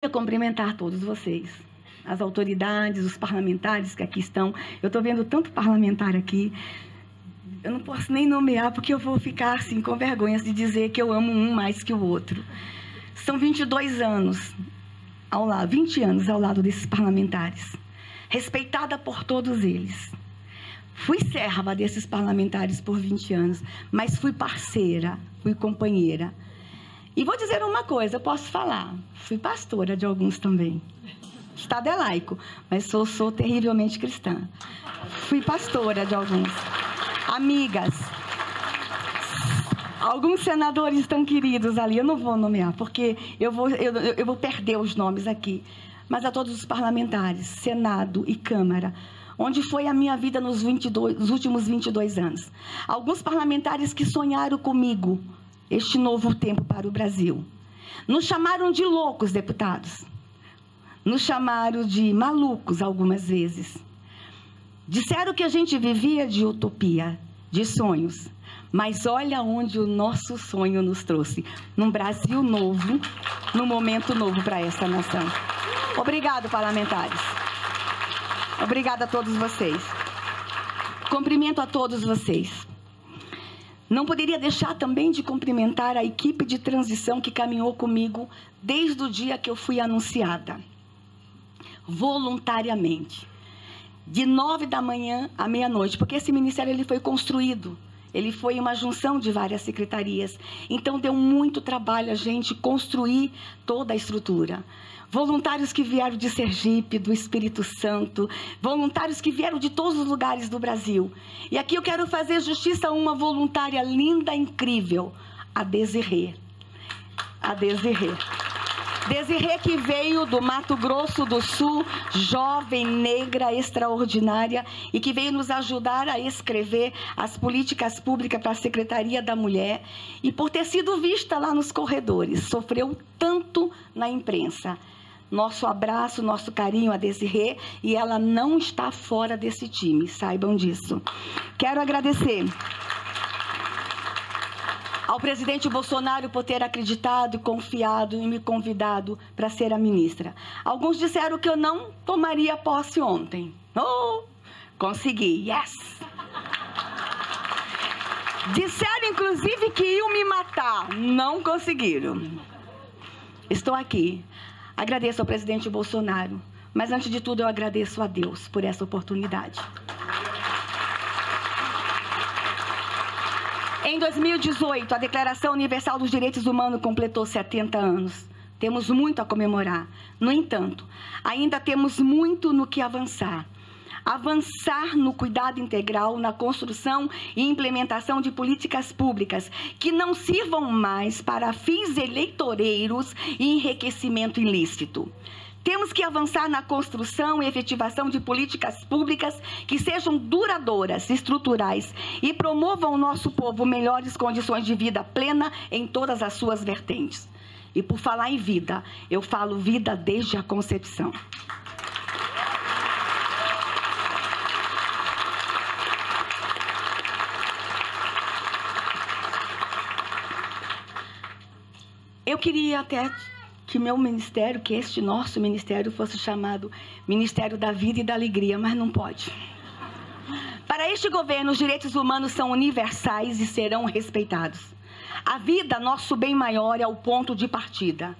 queria cumprimentar todos vocês, as autoridades, os parlamentares que aqui estão. Eu estou vendo tanto parlamentar aqui, eu não posso nem nomear, porque eu vou ficar assim com vergonha de dizer que eu amo um mais que o outro. São 22 anos ao lado, 20 anos ao lado desses parlamentares, respeitada por todos eles. Fui serva desses parlamentares por 20 anos, mas fui parceira, fui companheira. E vou dizer uma coisa, eu posso falar, fui pastora de alguns também. O Estado é laico, mas sou terrivelmente cristã. Fui pastora de alguns. Amigas. Alguns senadores tão queridos ali, eu não vou nomear, porque eu vou perder os nomes aqui. Mas a todos os parlamentares, Senado e Câmara, onde foi a minha vida nos últimos 22 anos. Alguns parlamentares que sonharam comigo este novo tempo para o Brasil. Nos chamaram de loucos, deputados. Nos chamaram de malucos algumas vezes. Disseram que a gente vivia de utopia, de sonhos. Mas olha onde o nosso sonho nos trouxe. Num Brasil novo, num momento novo para esta nação. Obrigado, parlamentares. Obrigada a todos vocês. Cumprimento a todos vocês. Não poderia deixar também de cumprimentar a equipe de transição que caminhou comigo desde o dia que eu fui anunciada. Voluntariamente. De 9 da manhã à meia-noite, porque esse ministério ele foi construído. Ele foi uma junção de várias secretarias. Então, deu muito trabalho a gente construir toda a estrutura. Voluntários que vieram de Sergipe, do Espírito Santo, voluntários que vieram de todos os lugares do Brasil. E aqui eu quero fazer justiça a uma voluntária linda, incrível, a Desirê. A Desirê. Desirê que veio do Mato Grosso do Sul, jovem, negra, extraordinária, e que veio nos ajudar a escrever as políticas públicas para a Secretaria da Mulher, e por ter sido vista lá nos corredores, sofreu tanto na imprensa. Nosso abraço, nosso carinho a Desirê, e ela não está fora desse time, saibam disso. Quero agradecer ao presidente Bolsonaro por ter acreditado e confiado e me convidado para ser a ministra. Alguns disseram que eu não tomaria posse ontem. Oh, consegui, yes! Disseram, inclusive, que iam me matar. Não conseguiram. Estou aqui. Agradeço ao presidente Bolsonaro, mas antes de tudo eu agradeço a Deus por essa oportunidade. Em 2018, a Declaração Universal dos Direitos Humanos completou 70 anos. Temos muito a comemorar. No entanto, ainda temos muito no que avançar. Avançar no cuidado integral, na construção e implementação de políticas públicas que não sirvam mais para fins eleitoreiros e enriquecimento ilícito. Temos que avançar na construção e efetivação de políticas públicas que sejam duradouras, estruturais e promovam ao nosso povo melhores condições de vida plena em todas as suas vertentes. E por falar em vida, eu falo vida desde a concepção. Eu queria até que meu ministério, que este nosso ministério fosse chamado Ministério da Vida e da Alegria, mas não pode. Para este governo, os direitos humanos são universais e serão respeitados. A vida, nosso bem maior, é o ponto de partida.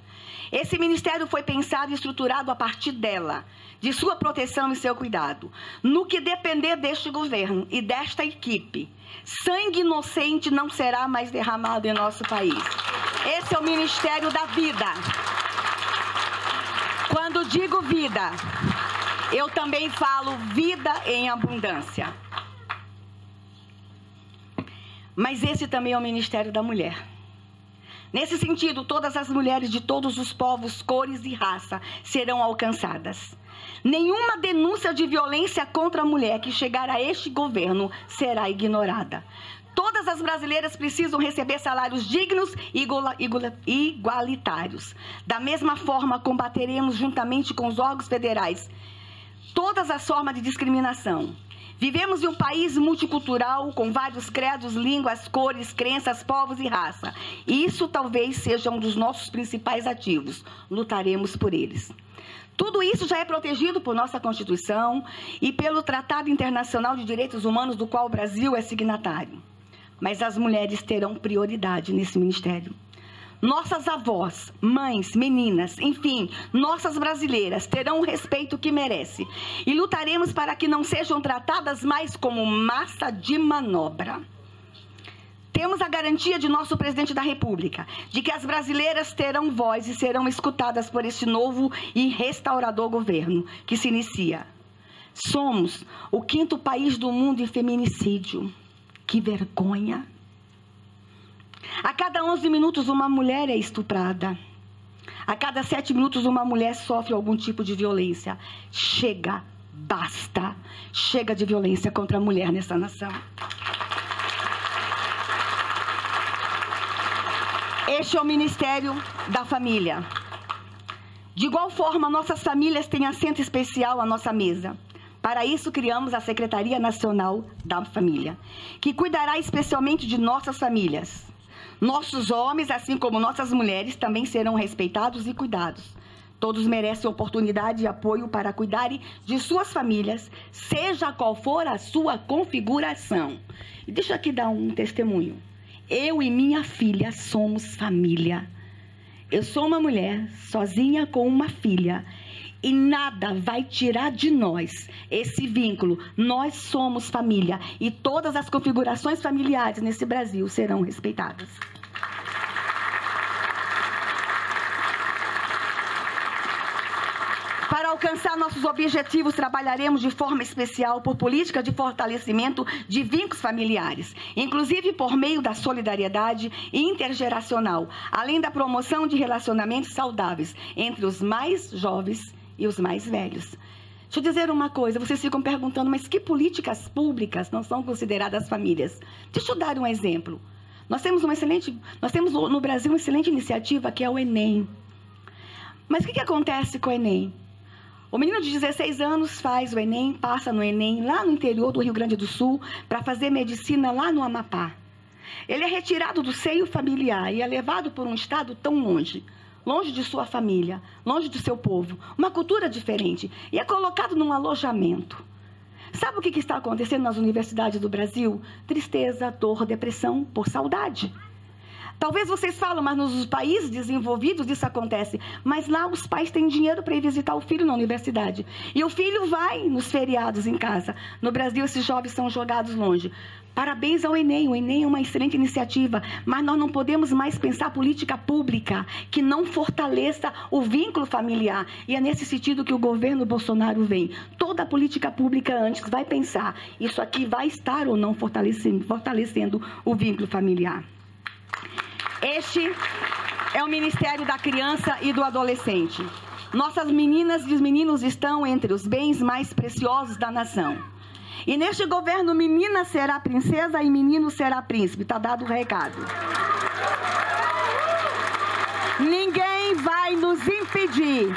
Esse ministério foi pensado e estruturado a partir dela, de sua proteção e seu cuidado. No que depender deste governo e desta equipe, sangue inocente não será mais derramado em nosso país. Esse é o Ministério da Vida. Quando digo vida, eu também falo vida em abundância. Mas esse também é o Ministério da Mulher. Nesse sentido, todas as mulheres de todos os povos, cores e raça serão alcançadas. Nenhuma denúncia de violência contra a mulher que chegar a este governo será ignorada. Todas as brasileiras precisam receber salários dignos e igualitários. Da mesma forma, combateremos juntamente com os órgãos federais todas as formas de discriminação. Vivemos em um país multicultural, com vários credos, línguas, cores, crenças, povos e raça. E isso talvez seja um dos nossos principais ativos. Lutaremos por eles. Tudo isso já é protegido por nossa Constituição e pelo Tratado Internacional de Direitos Humanos, do qual o Brasil é signatário. Mas as mulheres terão prioridade nesse ministério. Nossas avós, mães, meninas, enfim, nossas brasileiras terão o respeito que merecem. E lutaremos para que não sejam tratadas mais como massa de manobra. Temos a garantia de nosso presidente da República, de que as brasileiras terão voz e serão escutadas por este novo e restaurador governo que se inicia. Somos o 5º país do mundo em feminicídio. Que vergonha! A cada 11 minutos, uma mulher é estuprada. A cada 7 minutos, uma mulher sofre algum tipo de violência. Chega, basta. Chega de violência contra a mulher nessa nação. Este é o Ministério da Família. De igual forma, nossas famílias têm assento especial à nossa mesa. Para isso, criamos a Secretaria Nacional da Família, que cuidará especialmente de nossas famílias. Nossos homens, assim como nossas mulheres, também serão respeitados e cuidados. Todos merecem oportunidade e apoio para cuidarem de suas famílias, seja qual for a sua configuração. E deixa eu aqui dar um testemunho. Eu e minha filha somos família. Eu sou uma mulher sozinha com uma filha. E nada vai tirar de nós esse vínculo. Nós somos família. E todas as configurações familiares nesse Brasil serão respeitadas. Para alcançar nossos objetivos, trabalharemos de forma especial por política de fortalecimento de vínculos familiares, inclusive por meio da solidariedade intergeracional, além da promoção de relacionamentos saudáveis entre os mais jovens e os mais velhos. Deixa eu dizer uma coisa, vocês ficam perguntando, mas que políticas públicas não são consideradas famílias? Deixa eu dar um exemplo. Nós temos no Brasil uma excelente iniciativa que é o Enem. Mas o que acontece com o Enem? O menino de 16 anos faz o Enem, passa no Enem lá no interior do Rio Grande do Sul para fazer medicina lá no Amapá. Ele é retirado do seio familiar e é levado por um estado tão longe. Longe de sua família, longe do seu povo, uma cultura diferente, e é colocado num alojamento. Sabe o que está acontecendo nas universidades do Brasil? Tristeza, dor, depressão por saudade. Talvez vocês falam, mas nos países desenvolvidos isso acontece. Mas lá os pais têm dinheiro para ir visitar o filho na universidade. E o filho vai nos feriados em casa. No Brasil, esses jovens são jogados longe. Parabéns ao Enem. O Enem é uma excelente iniciativa. Mas nós não podemos mais pensar política pública que não fortaleça o vínculo familiar. E é nesse sentido que o governo Bolsonaro vem. Toda a política pública antes vai pensar. Isso aqui vai estar ou não fortalecendo o vínculo familiar. Este é o Ministério da Criança e do Adolescente. Nossas meninas e os meninos estão entre os bens mais preciosos da nação. E neste governo, menina será princesa e menino será príncipe. Está dado o recado. Ninguém vai nos impedir.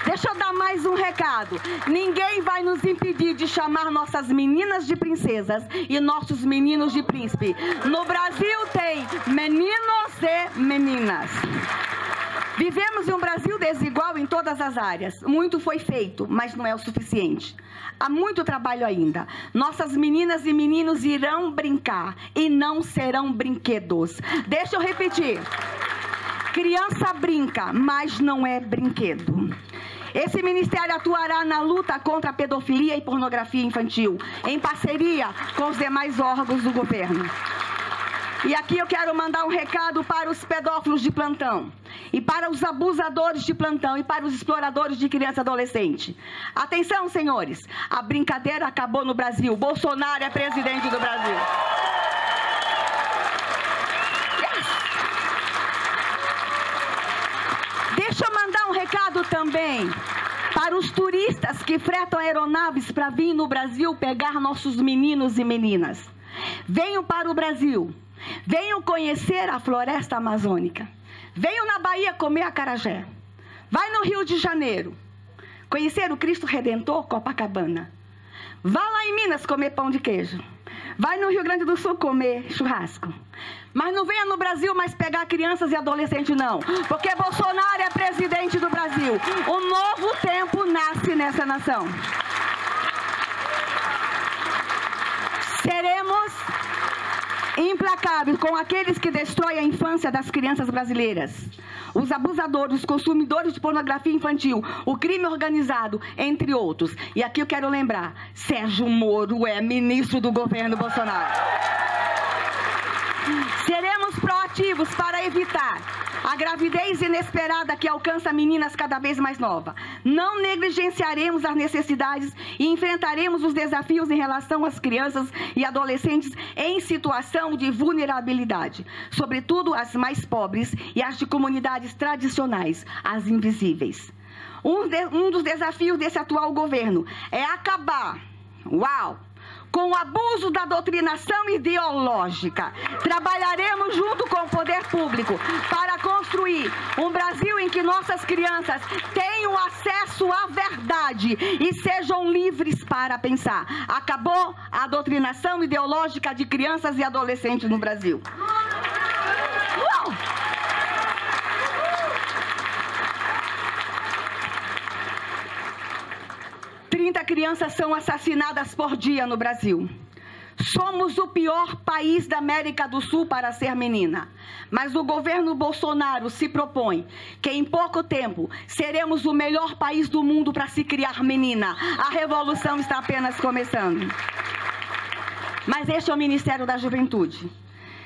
Deixa eu dar mais um recado. Ninguém vai nos impedir de chamar nossas meninas de princesas e nossos meninos de príncipe. No Brasil tem meninos e meninas. Vivemos em um Brasil desigual em todas as áreas. Muito foi feito, mas não é o suficiente. Há muito trabalho ainda. Nossas meninas e meninos irão brincar e não serão brinquedos. Deixa eu repetir. Criança brinca, mas não é brinquedo. Esse ministério atuará na luta contra a pedofilia e pornografia infantil, em parceria com os demais órgãos do governo. E aqui eu quero mandar um recado para os pedófilos de plantão, e para os abusadores de plantão, e para os exploradores de criança e adolescente. Atenção, senhores, a brincadeira acabou no Brasil. Bolsonaro é presidente do Brasil. Deixa eu mandar um recado também para os turistas que fretam aeronaves para vir no Brasil pegar nossos meninos e meninas. Venham para o Brasil. Venham conhecer a floresta amazônica. Venham na Bahia comer acarajé. Vai no Rio de Janeiro conhecer o Cristo Redentor, Copacabana. Vá lá em Minas comer pão de queijo. Vai no Rio Grande do Sul comer churrasco. Mas não venha no Brasil mais pegar crianças e adolescentes, não. Porque Bolsonaro é presidente do Brasil. Um novo tempo nasce nessa nação. Seremos implacáveis com aqueles que destroem a infância das crianças brasileiras. Os abusadores, os consumidores de pornografia infantil, o crime organizado, entre outros. E aqui eu quero lembrar, Sérgio Moro é ministro do governo Bolsonaro. Seremos proativos para evitar a gravidez inesperada que alcança meninas cada vez mais novas. Não negligenciaremos as necessidades e enfrentaremos os desafios em relação às crianças e adolescentes em situação de vulnerabilidade, sobretudo as mais pobres e as de comunidades tradicionais, as invisíveis. Um dos desafios desse atual governo é acabar, com o abuso da doutrinação ideológica. Trabalharemos junto com o poder público para construir um Brasil em que nossas crianças tenham acesso à verdade e sejam livres para pensar. Acabou a doutrinação ideológica de crianças e adolescentes no Brasil. 30 crianças são assassinadas por dia no Brasil. Somos o pior país da América do Sul para ser menina. Mas o governo Bolsonaro se propõe que em pouco tempo seremos o melhor país do mundo para se criar menina. A revolução está apenas começando. Mas este é o Ministério da Juventude.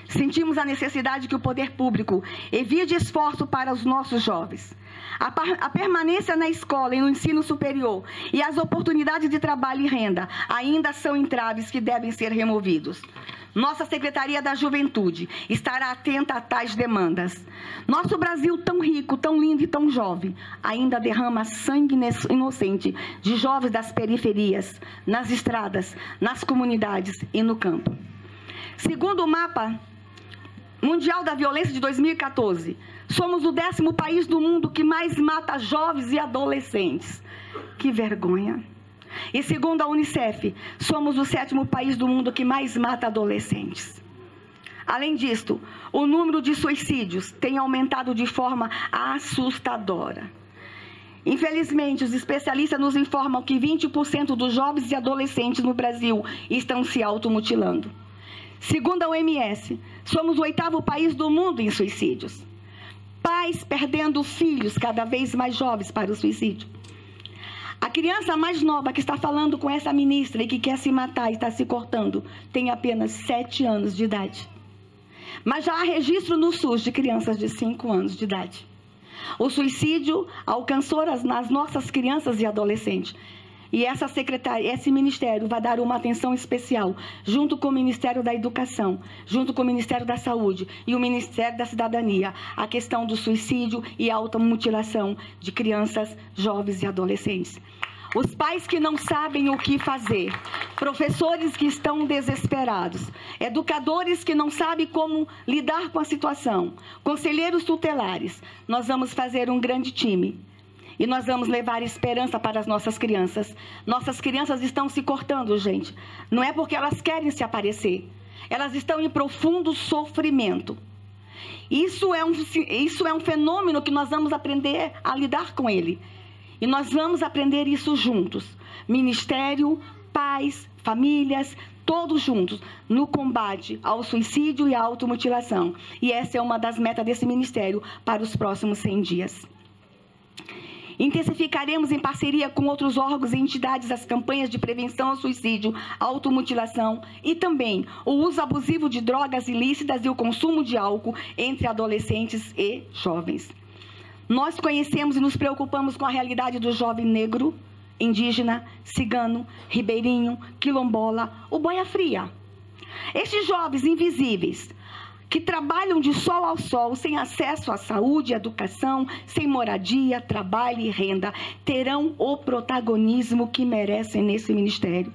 Sentimos a necessidade que o poder público evite esforço para os nossos jovens. A permanência na escola e no ensino superior e as oportunidades de trabalho e renda ainda são entraves que devem ser removidos. Nossa Secretaria da Juventude estará atenta a tais demandas. Nosso Brasil tão rico, tão lindo e tão jovem, ainda derrama sangue inocente de jovens das periferias, nas estradas, nas comunidades e no campo. Segundo o mapa mundial da violência de 2014, somos o 10º país do mundo que mais mata jovens e adolescentes. Que vergonha. E segundo a Unicef, somos o 7º país do mundo que mais mata adolescentes. Além disto, o número de suicídios tem aumentado de forma assustadora. Infelizmente, os especialistas nos informam que 20% dos jovens e adolescentes no Brasil estão se automutilando. Segundo a OMS, somos o 8º país do mundo em suicídios. Pais perdendo filhos cada vez mais jovens para o suicídio. A criança mais nova que está falando com essa ministra e que quer se matar e está se cortando tem apenas 7 anos de idade. Mas já há registro no SUS de crianças de 5 anos de idade. O suicídio alcançou as nossas crianças e adolescentes. E essa secretaria, esse ministério vai dar uma atenção especial, junto com o Ministério da Educação, junto com o Ministério da Saúde e o Ministério da Cidadania, a questão do suicídio e automutilação de crianças, jovens e adolescentes. Os pais que não sabem o que fazer, professores que estão desesperados, educadores que não sabem como lidar com a situação, conselheiros tutelares, nós vamos fazer um grande time. E nós vamos levar esperança para as nossas crianças. Nossas crianças estão se cortando, gente. Não é porque elas querem se aparecer. Elas estão em profundo sofrimento. Isso é um fenômeno que nós vamos aprender a lidar com ele. E nós vamos aprender isso juntos. Ministério, pais, famílias, todos juntos, no combate ao suicídio e à automutilação. E essa é uma das metas desse ministério para os próximos 100 dias. Intensificaremos em parceria com outros órgãos e entidades as campanhas de prevenção ao suicídio, automutilação e também o uso abusivo de drogas ilícitas e o consumo de álcool entre adolescentes e jovens. Nós conhecemos e nos preocupamos com a realidade do jovem negro, indígena, cigano, ribeirinho, quilombola, o boia fria. Estes jovens invisíveis, que trabalham de sol ao sol, sem acesso à saúde, educação, sem moradia, trabalho e renda, terão o protagonismo que merecem nesse ministério.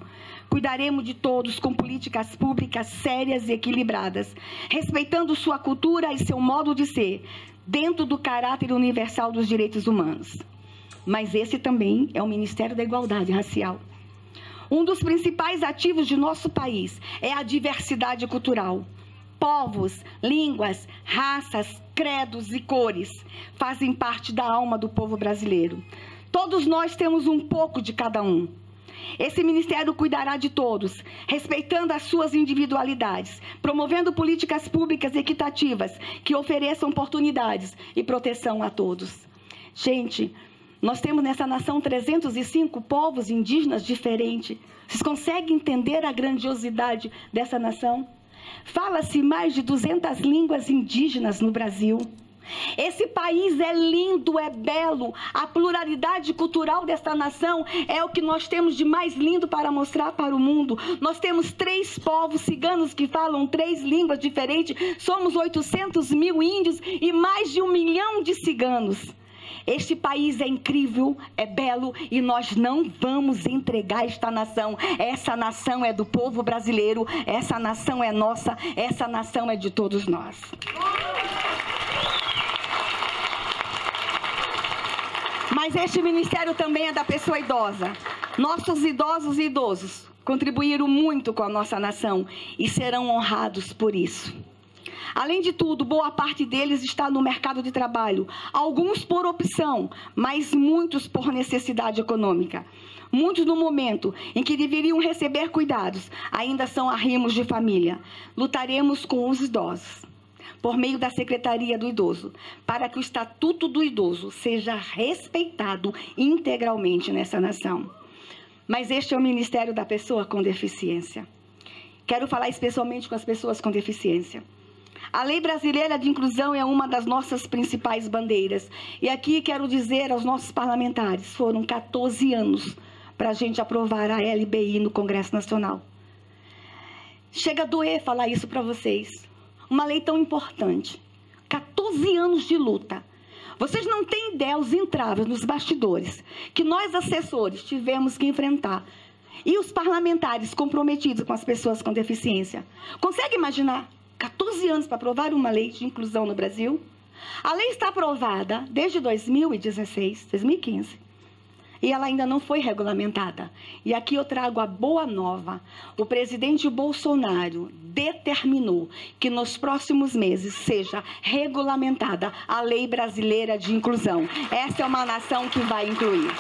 Cuidaremos de todos com políticas públicas sérias e equilibradas, respeitando sua cultura e seu modo de ser, dentro do caráter universal dos direitos humanos. Mas esse também é o Ministério da Igualdade Racial. Um dos principais ativos de nosso país é a diversidade cultural. Povos, línguas, raças, credos e cores fazem parte da alma do povo brasileiro. Todos nós temos um pouco de cada um. Esse ministério cuidará de todos, respeitando as suas individualidades, promovendo políticas públicas equitativas que ofereçam oportunidades e proteção a todos. Gente, nós temos nessa nação 305 povos indígenas diferentes. Vocês conseguem entender a grandiosidade dessa nação? Fala-se mais de 200 línguas indígenas no Brasil. Esse país é lindo, é belo. A pluralidade cultural desta nação é o que nós temos de mais lindo para mostrar para o mundo. Nós temos 3 povos ciganos que falam 3 línguas diferentes. Somos 800 mil índios e mais de 1 milhão de ciganos. Este país é incrível, é belo e nós não vamos entregar esta nação. Essa nação é do povo brasileiro, essa nação é nossa, essa nação é de todos nós. Mas este ministério também é da pessoa idosa. Nossos idosos e idosos contribuíram muito com a nossa nação e serão honrados por isso. Além de tudo, boa parte deles está no mercado de trabalho, alguns por opção, mas muitos por necessidade econômica. Muitos no momento em que deveriam receber cuidados, ainda são arrimos de família. Lutaremos com os idosos, por meio da Secretaria do Idoso, para que o Estatuto do Idoso seja respeitado integralmente nessa nação. Mas este é o Ministério da Pessoa com Deficiência. Quero falar especialmente com as pessoas com deficiência. A Lei Brasileira de Inclusão é uma das nossas principais bandeiras. E aqui quero dizer aos nossos parlamentares, foram 14 anos para a gente aprovar a LBI no Congresso Nacional. Chega a doer falar isso para vocês. Uma lei tão importante. 14 anos de luta. Vocês não têm ideia os entraves nos bastidores que nós, assessores, tivemos que enfrentar. E os parlamentares comprometidos com as pessoas com deficiência. Consegue imaginar? 14 anos para aprovar uma lei de inclusão no Brasil. A lei está aprovada desde 2016, 2015. E ela ainda não foi regulamentada. E aqui eu trago a boa nova. O presidente Bolsonaro determinou que nos próximos meses seja regulamentada a Lei Brasileira de Inclusão. Essa é uma nação que vai incluir.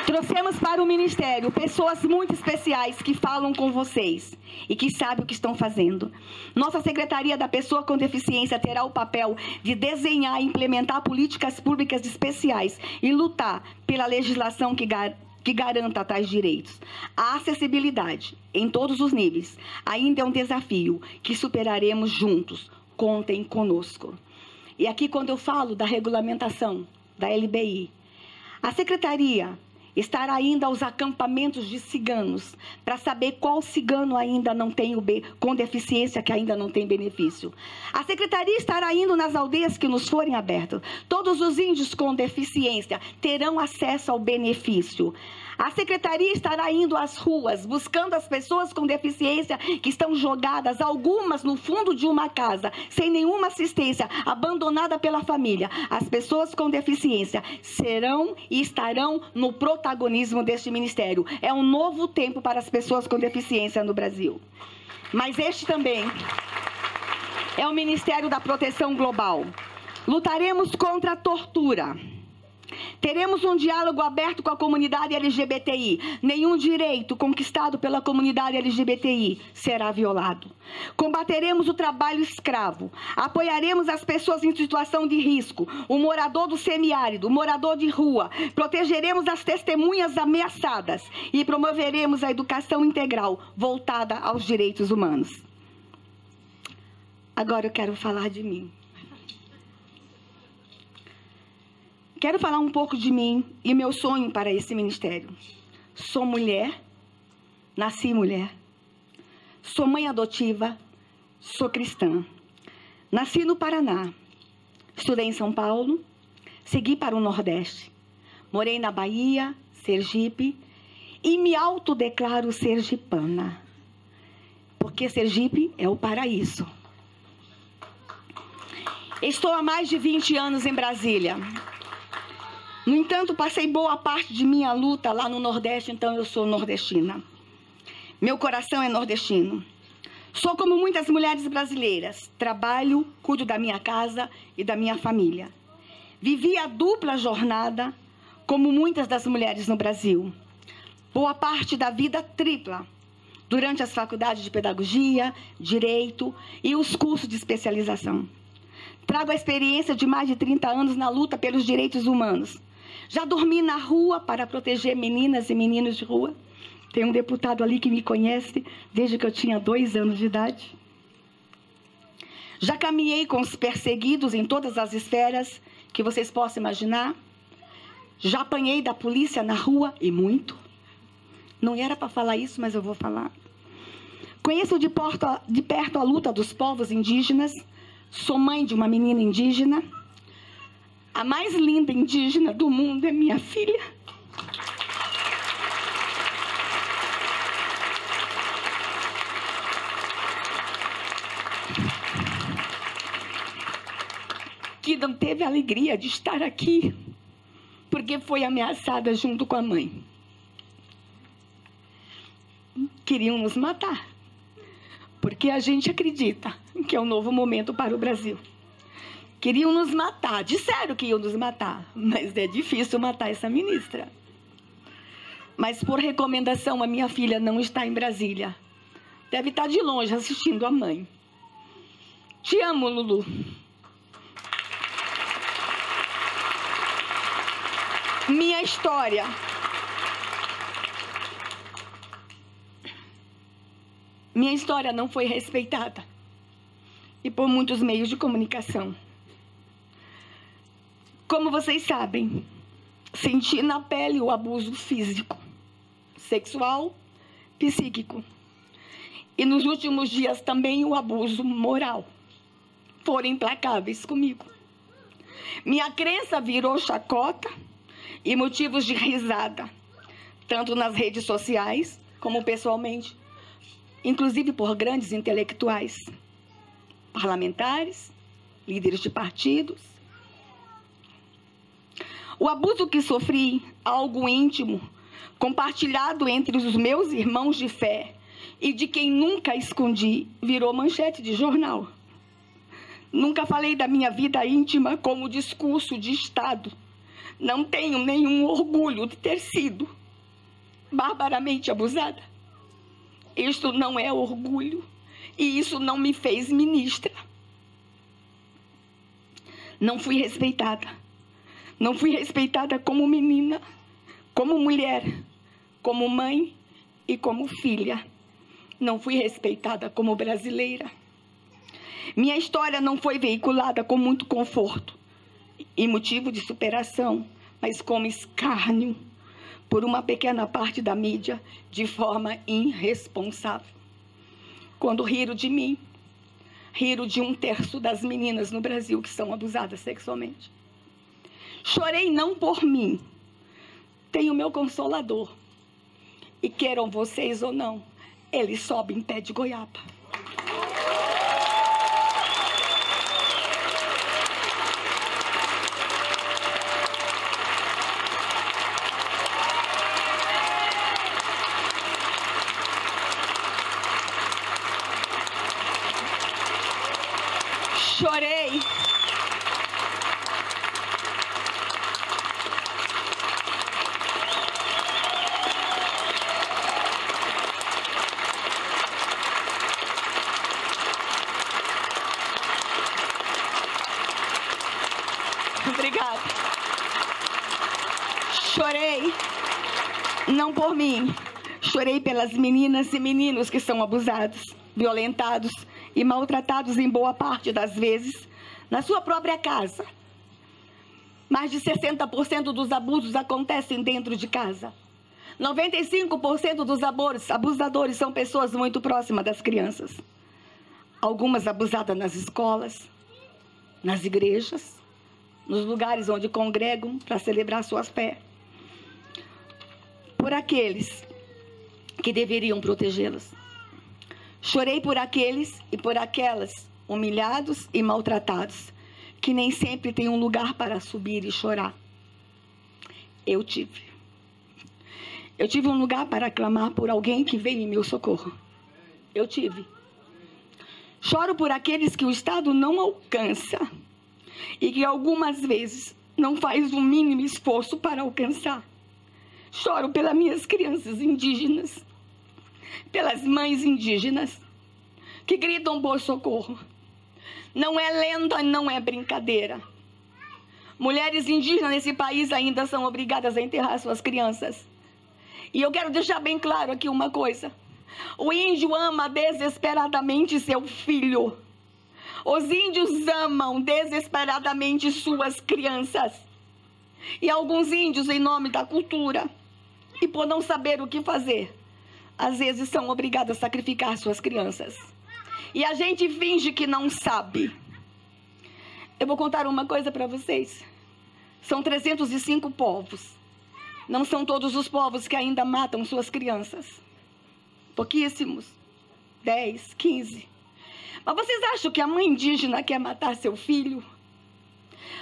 Trouxemos para o Ministério pessoas muito especiais que falam com vocês e que sabem o que estão fazendo. Nossa Secretaria da Pessoa com Deficiência terá o papel de desenhar e implementar políticas públicas especiais e lutar pela legislação que garanta tais direitos. A acessibilidade, em todos os níveis, ainda é um desafio que superaremos juntos. Contem conosco. E aqui, quando eu falo da regulamentação da LBI, a Secretaria estar ainda aos acampamentos de ciganos, para saber qual cigano ainda não tem com deficiência, que ainda não tem benefício. A Secretaria estará indo nas aldeias que nos forem abertas. Todos os índios com deficiência terão acesso ao benefício. A Secretaria estará indo às ruas, buscando as pessoas com deficiência que estão jogadas, algumas no fundo de uma casa, sem nenhuma assistência, abandonada pela família. As pessoas com deficiência serão e estarão no protagonismo deste ministério. É um novo tempo para as pessoas com deficiência no Brasil. Mas este também é o Ministério da Proteção Global. Lutaremos contra a tortura. Teremos um diálogo aberto com a comunidade LGBTI. Nenhum direito conquistado pela comunidade LGBTI será violado. Combateremos o trabalho escravo. Apoiaremos as pessoas em situação de risco, o morador do semiárido, o morador de rua. Protegeremos as testemunhas ameaçadas e promoveremos a educação integral voltada aos direitos humanos. Agora eu quero falar de mim. Quero falar um pouco de mim e meu sonho para esse ministério. Sou mulher, nasci mulher, sou mãe adotiva, sou cristã. Nasci no Paraná, estudei em São Paulo, segui para o Nordeste. Morei na Bahia, Sergipe e me autodeclaro sergipana, porque Sergipe é o paraíso. Estou há mais de 20 anos em Brasília. No entanto, passei boa parte de minha luta lá no Nordeste, então eu sou nordestina. Meu coração é nordestino. Sou como muitas mulheres brasileiras. Trabalho, cuido da minha casa e da minha família. Vivi a dupla jornada, como muitas das mulheres no Brasil. Boa parte da vida tripla, durante as faculdades de pedagogia, direito e os cursos de especialização. Trago a experiência de mais de 30 anos na luta pelos direitos humanos. Já dormi na rua para proteger meninas e meninos de rua. Tem um deputado ali que me conhece desde que eu tinha 2 anos de idade. Já caminhei com os perseguidos em todas as esferas que vocês possam imaginar. Já apanhei da polícia na rua, e muito. Não era para falar isso, mas eu vou falar. Conheço de perto a luta dos povos indígenas. Sou mãe de uma menina indígena. A mais linda indígena do mundo é minha filha. Que não teve a alegria de estar aqui, porque foi ameaçada junto com a mãe. Queriam nos matar, porque a gente acredita que é um novo momento para o Brasil. Queriam nos matar, disseram que iam nos matar, mas é difícil matar essa ministra. Mas por recomendação, a minha filha não está em Brasília. Deve estar de longe assistindo a mãe. Te amo, Lulu. Minha história. Minha história não foi respeitada. E por muitos meios de comunicação. Como vocês sabem, senti na pele o abuso físico, sexual, psíquico. E nos últimos dias também o abuso moral. Foram implacáveis comigo. Minha crença virou chacota e motivos de risada, tanto nas redes sociais como pessoalmente, inclusive por grandes intelectuais, parlamentares, líderes de partidos. O abuso que sofri, algo íntimo, compartilhado entre os meus irmãos de fé e de quem nunca escondi, virou manchete de jornal. Nunca falei da minha vida íntima como discurso de Estado. Não tenho nenhum orgulho de ter sido barbaramente abusada. Isto não é orgulho e isso não me fez ministra. Não fui respeitada. Não fui respeitada como menina, como mulher, como mãe e como filha. Não fui respeitada como brasileira. Minha história não foi veiculada com muito conforto e motivo de superação, mas como escárnio por uma pequena parte da mídia de forma irresponsável. Quando riram de mim, riram de 1/3 das meninas no Brasil que são abusadas sexualmente. Chorei não por mim, tenho meu consolador. E queiram vocês ou não, ele sobe em pé de goiaba. Chorei. Obrigada. Chorei, não por mim. Chorei pelas meninas e meninos que são abusados, violentados e maltratados em boa parte das vezes na sua própria casa. Mais de 60% dos abusos acontecem dentro de casa. 95% dos abusadores são pessoas muito próximas das crianças. Algumas abusadas nas escolas, nas igrejas, nos lugares onde congregam para celebrar sua fé. Por aqueles que deveriam protegê-las. Chorei por aqueles e por aquelas humilhados e maltratados, que nem sempre têm um lugar para subir e chorar. Eu tive. Eu tive um lugar para clamar por alguém que veio em meu socorro. Eu tive. Choro por aqueles que o Estado não alcança e que algumas vezes não faz o mínimo esforço para alcançar. Choro pelas minhas crianças indígenas, pelas mães indígenas que gritam por socorro. Não é lenda, não é brincadeira. Mulheres indígenas nesse país ainda são obrigadas a enterrar suas crianças. E eu quero deixar bem claro aqui uma coisa. O índio ama desesperadamente seu filho. Os índios amam desesperadamente suas crianças. E alguns índios, em nome da cultura, e por não saber o que fazer, às vezes são obrigados a sacrificar suas crianças. E a gente finge que não sabe. Eu vou contar uma coisa para vocês. São 305 povos. Não são todos os povos que ainda matam suas crianças. Pouquíssimos. 10, 15. Mas vocês acham que a mãe indígena quer matar seu filho?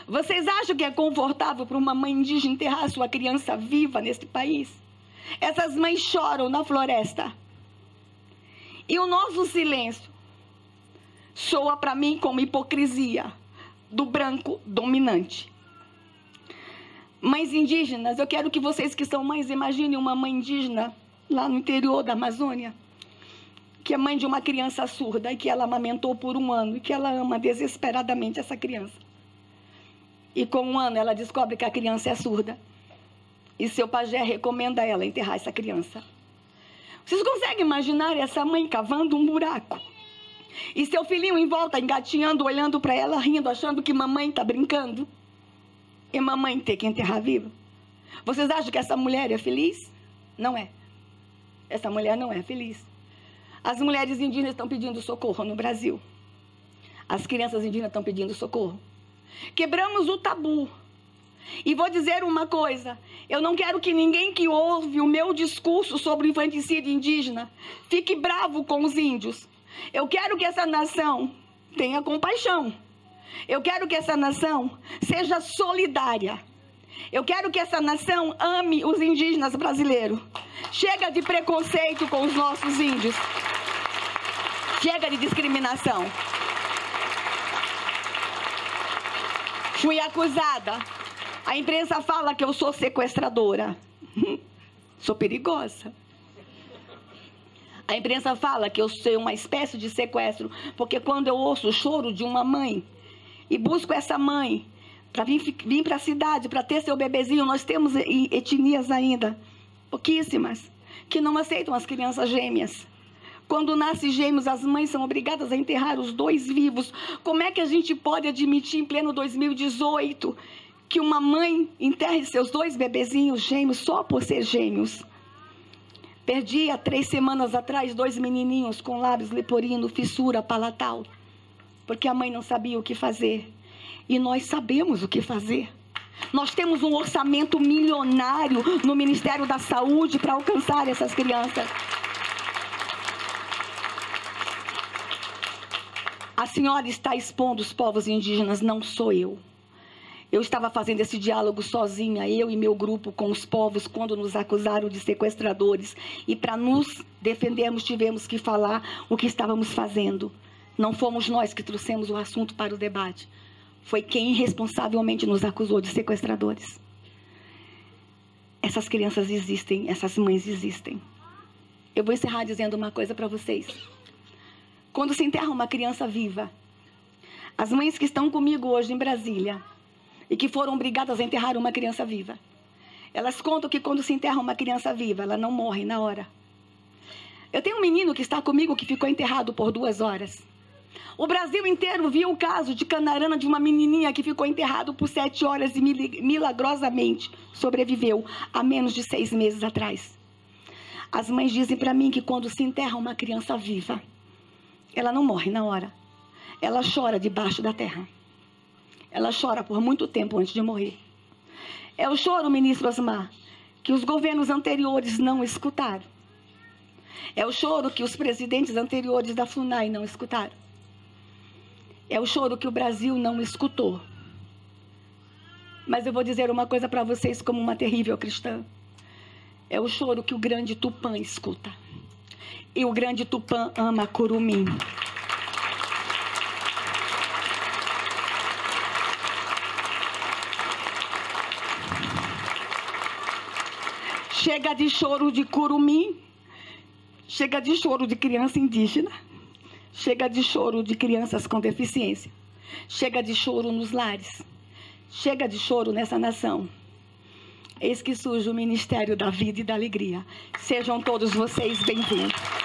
Vocês acham que é confortável para uma mãe indígena enterrar sua criança viva neste país? Essas mães choram na floresta. E o nosso silêncio soa para mim como hipocrisia do branco dominante. Mães indígenas, eu quero que vocês que são mães imaginem uma mãe indígena lá no interior da Amazônia, que é mãe de uma criança surda e que ela amamentou por 1 ano e que ela ama desesperadamente essa criança. E com 1 ano ela descobre que a criança é surda e seu pajé recomenda a ela enterrar essa criança. Vocês conseguem imaginar essa mãe cavando um buraco e seu filhinho em volta engatinhando, olhando para ela, rindo, achando que mamãe está brincando? E mamãe ter que enterrar viva? Vocês acham que essa mulher é feliz? Não é. Essa mulher não é feliz. As mulheres indígenas estão pedindo socorro no Brasil. As crianças indígenas estão pedindo socorro. Quebramos o tabu. E vou dizer uma coisa. Eu não quero que ninguém que ouve o meu discurso sobre o infanticídio indígena fique bravo com os índios. Eu quero que essa nação tenha compaixão. Eu quero que essa nação seja solidária. Eu quero que essa nação ame os indígenas brasileiros. Chega de preconceito com os nossos índios. Chega de discriminação. Fui acusada. A imprensa fala que eu sou sequestradora. Sou perigosa. A imprensa fala que eu sou uma espécie de sequestro, porque quando eu ouço o choro de uma mãe e busco essa mãe para vir para a cidade, para ter seu bebezinho, nós temos etnias ainda, pouquíssimas, que não aceitam as crianças gêmeas. Quando nascem gêmeos, as mães são obrigadas a enterrar os 2 vivos. Como é que a gente pode admitir em pleno 2018 que uma mãe enterre seus 2 bebezinhos gêmeos só por ser gêmeos? Perdi há 3 semanas atrás 2 menininhos com lábios leporino, fissura palatal, porque a mãe não sabia o que fazer. E nós sabemos o que fazer. Nós temos um orçamento milionário no Ministério da Saúde para alcançar essas crianças. A senhora está expondo os povos indígenas, não sou eu. Eu estava fazendo esse diálogo sozinha, eu e meu grupo, com os povos, quando nos acusaram de sequestradores. E para nos defendermos, tivemos que falar o que estávamos fazendo. Não fomos nós que trouxemos o assunto para o debate. Foi quem irresponsavelmente nos acusou de sequestradores. Essas crianças existem, essas mães existem. Eu vou encerrar dizendo uma coisa para vocês. Quando se enterra uma criança viva, as mães que estão comigo hoje em Brasília e que foram obrigadas a enterrar uma criança viva, elas contam que quando se enterra uma criança viva, ela não morre na hora. Eu tenho um menino que está comigo que ficou enterrado por 2 horas. O Brasil inteiro viu o caso de Canarana, de uma menininha que ficou enterrado por 7 horas e milagrosamente sobreviveu há menos de 6 meses atrás. As mães dizem para mim que quando se enterra uma criança viva, ela não morre na hora. Ela chora debaixo da terra. Ela chora por muito tempo antes de morrer. É o choro, ministro Osmar, que os governos anteriores não escutaram. É o choro que os presidentes anteriores da FUNAI não escutaram. É o choro que o Brasil não escutou. Mas eu vou dizer uma coisa para vocês como uma terrível cristã. É o choro que o grande Tupã escuta. E o grande Tupã ama curumim. Chega de choro de curumim. Chega de choro de criança indígena. Chega de choro de crianças com deficiência. Chega de choro nos lares. Chega de choro nessa nação. Eis que surge o Ministério da Vida e da Alegria. Sejam todos vocês bem-vindos.